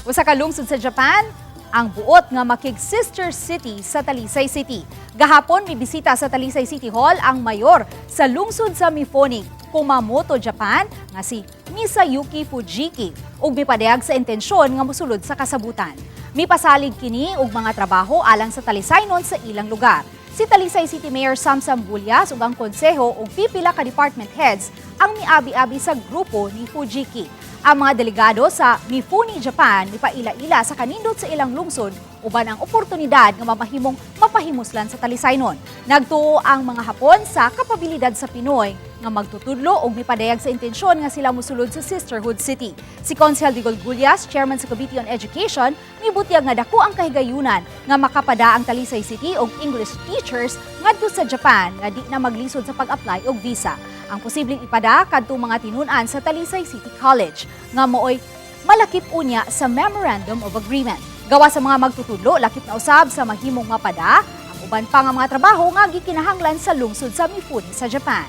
Usa ka lungsod sa Japan, ang buot nga makig sister city sa Talisay City. Gahapon mibisita sa Talisay City Hall ang mayor sa lungsod sa Mifune, Kumamoto, Japan nga si Masayuki Fujiki ug mipadayag sa intensyon nga mosulod sa kasabutan. Mipasalig kini og mga trabaho alang sa Talisaynon sa ilang lugar. Si Talisay City Mayor Samsam Bulyas ug ang konseho ug pipila ka department heads ang miabi-abi sa grupo ni Fujiki. Ang mga delegado sa Mifune, Japan, mipaila-ila sa kanindot sa ilang lungsod uban ang oportunidad nga mamahimong mapahimuslan sa Talisaynon. Nagtuo ang mga Hapon sa kapabilidad sa Pinoy nga magtutudlo og mipadayag sa intensyon nga sila mosulod sa Sisterhood City. Si Consel Digol Gulyas, chairman sa Committee on Education, mibutyag nga dako ang kahigayunan nga makapada ang Talisay City og English teachers ngadto sa Japan nga di na maglisod sa pag-apply og visa. Ang posibleng ipada kadtong mga tinun-an sa Talisay City College nga mooy malakip unya sa Memorandum of Agreement. Gawa sa mga magtutudlo, lakip na usab sa mahimong mapada ang uban pa nga mga trabaho nga gikinahanglan sa lungsod sa Mifune sa Japan.